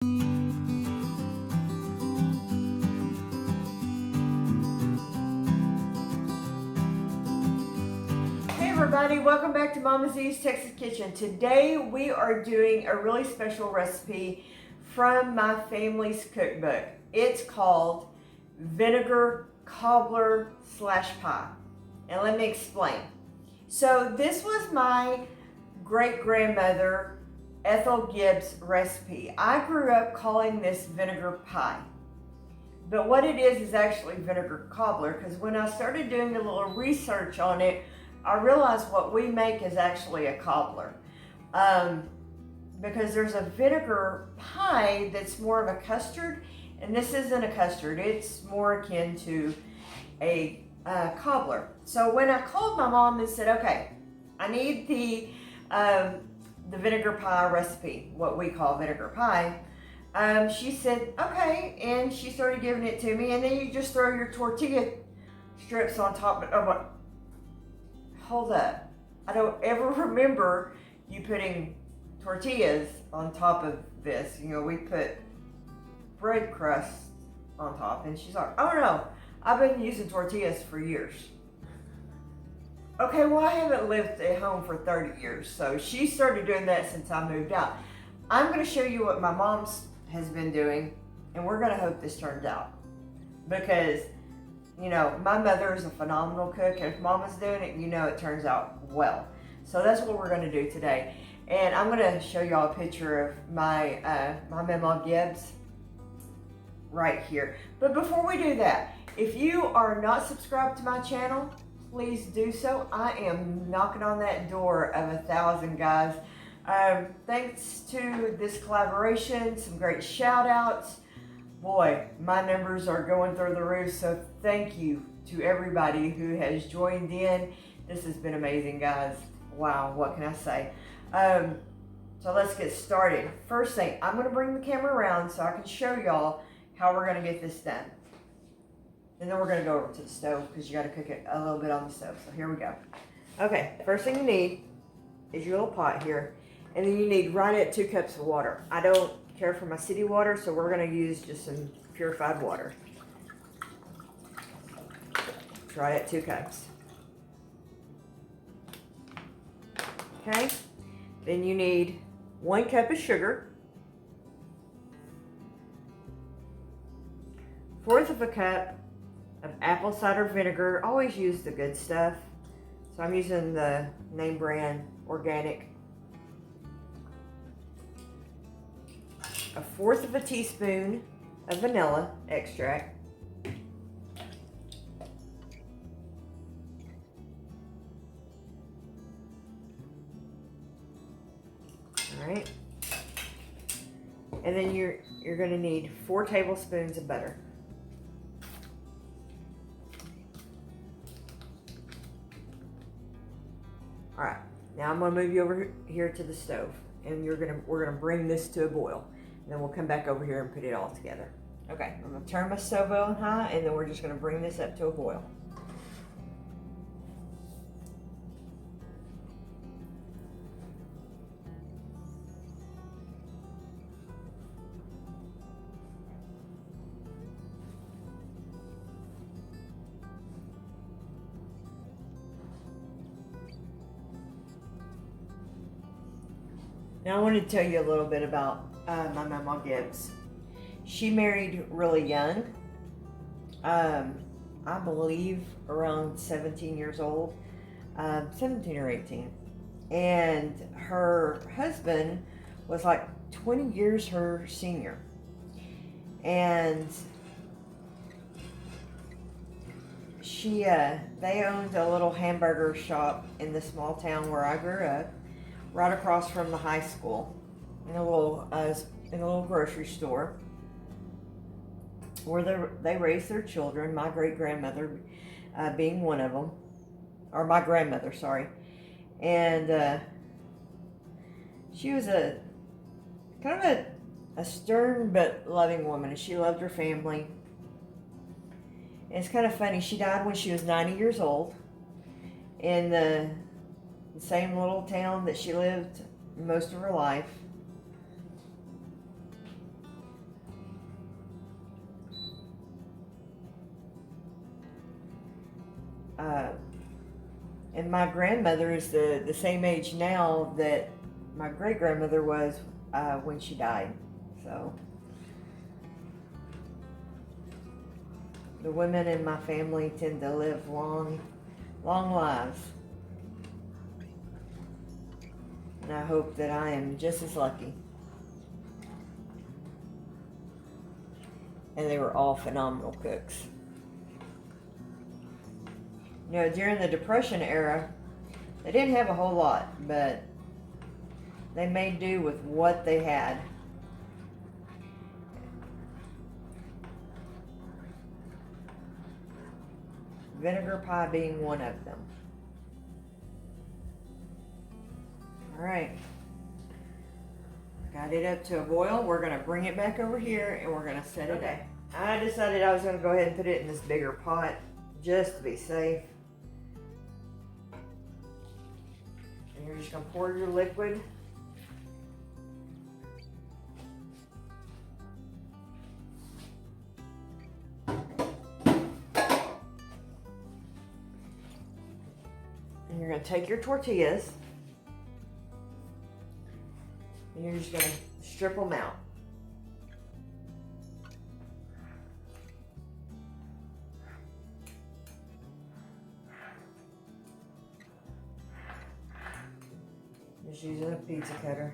Hey everybody, welcome back to Mama Z's Texas Kitchen. Today we are doing a really special recipe from my family's cookbook. It's called Vinegar Cobbler / Pie. And let me explain. So this was my great-grandmother Ethel Gibbs recipe. I grew up calling this vinegar pie. But what it is actually vinegar cobbler, because when I started doing a little research on it, I realized what we make is actually a cobbler. Because there's a vinegar pie that's more of a custard, and this isn't a custard. It's more akin to a cobbler. So when I called my mom and said, okay, I need the vinegar pie recipe, what we call vinegar pie, she said, okay, and she started giving it to me, and then you just throw your tortilla strips on top of it. Hold up, I don't ever remember you putting tortillas on top of this. You know, we put bread crust on top, and she's like, oh no, I've been using tortillas for years. Okay, well, I haven't lived at home for 30 years, so she started doing that since I moved out. I'm going to show you what my mom has been doing, and we're going to hope this turns out. Because, you know, my mother is a phenomenal cook, and if Mama's doing it, you know it turns out well. So that's what we're going to do today. And I'm going to show y'all a picture of my Mama Gibbs right here. But before we do that, if you are not subscribed to my channel, please do so. I am knocking on that door of 1,000, guys. Thanks to this collaboration, some great shout outs. Boy, my numbers are going through the roof, so thank you to everybody who has joined in. This has been amazing, guys. Wow, what can I say? So let's get started. First thing, I'm going to bring the camera around so I can show y'all how we're going to get this done. And then we're going to go over to the stove because you got to cook it a little bit on the stove. So here we go. Okay, first thing you need is your little pot here. And then you need right at 2 cups of water. I don't care for my city water, so we're going to use just some purified water. It's right at 2 cups. Okay, then you need 1 cup of sugar, 1/4 of a cup of apple cider vinegar. Always use the good stuff. So I'm using the name brand organic. 1/4 of a teaspoon of vanilla extract. All right. And then you're going to need 4 tablespoons of butter. All right. Now I'm going to move you over here to the stove, and we're going to bring this to a boil. And then we'll come back over here and put it all together. Okay, I'm going to turn my stove on high, and then we're just going to bring this up to a boil. Now I want to tell you a little bit about my Mama Gibbs. She married really young. I believe around 17 years old, 17 or 18. And her husband was like 20 years her senior. And they owned a little hamburger shop in the small town where I grew up, right across from the high school, in a little grocery store where they raised their children. My great-grandmother being one of them, or my grandmother, sorry. And she was a kind of a stern but loving woman, and she loved her family. And it's kind of funny, she died when she was 90 years old in the same little town that she lived most of her life. And my grandmother is the same age now that my great grandmother was when she died. So the women in my family tend to live long lives. And I hope that I am just as lucky. And they were all phenomenal cooks. You know, during the Depression era, they didn't have a whole lot, but they made do with what they had. Vinegar pie being one of them. All right. Got it up to a boil. We're going to bring it back over here and we're going to set it up. I decided I was going to go ahead and put it in this bigger pot just to be safe. And you're just going to pour your liquid. And you're going to take your tortillas. And you're just going to strip them out. Just using a pizza cutter.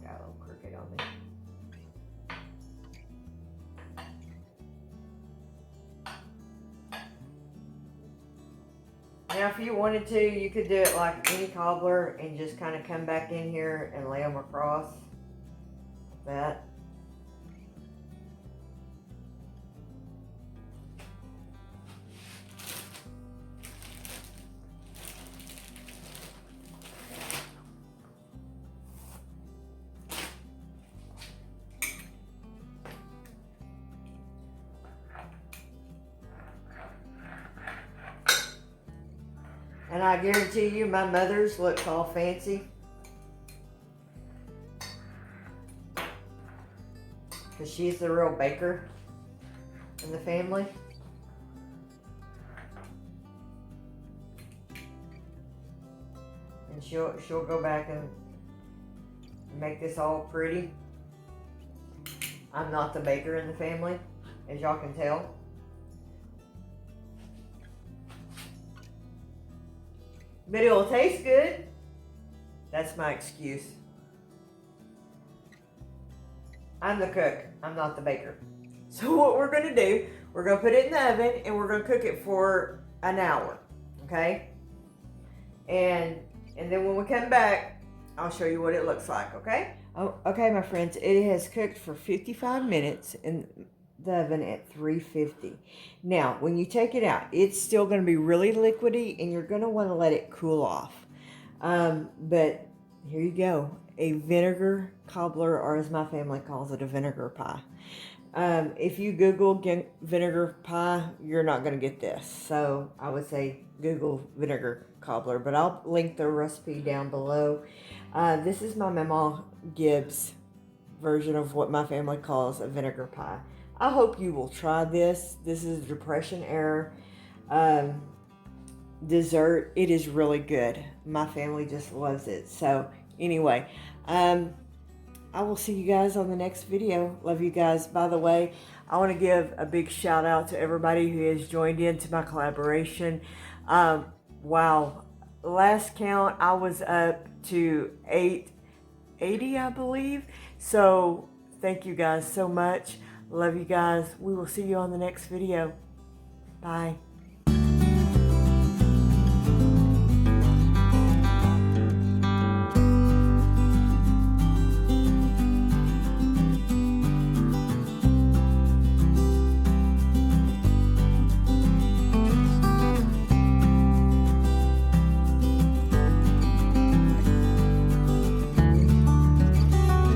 Got a little crooked on me. Now if you wanted to, you could do it like any cobbler and just kind of come back in here and lay them across like that. And I guarantee you my mother's looks all fancy. Because she's the real baker in the family. And she'll go back and make this all pretty. I'm not the baker in the family, as y'all can tell. But it will taste good. That's my excuse. I'm the cook. I'm not the baker. So what we're going to do, we're going to put it in the oven and we're going to cook it for an hour. Okay? And then when we come back, I'll show you what it looks like. Okay? Oh, okay, my friends. It has cooked for 55 minutes in the oven at 350. Now, when you take it out, it's still going to be really liquidy and you're going to want to let it cool off. But here you go. A vinegar cobbler, or as my family calls it, a vinegar pie. If you Google vinegar pie, you're not going to get this. So I would say Google vinegar cobbler, but I'll link the recipe down below. This is my Mamma Gibbs version of what my family calls a vinegar pie. I hope you will try this. This is a Depression era dessert. It is really good. My family just loves it. So anyway, I will see you guys on the next video. Love you guys. By the way, I want to give a big shout out to everybody who has joined into my collaboration. Wow. Last count, I was up to 880, I believe. So thank you guys so much. Love you guys. We will see you on the next video. Bye.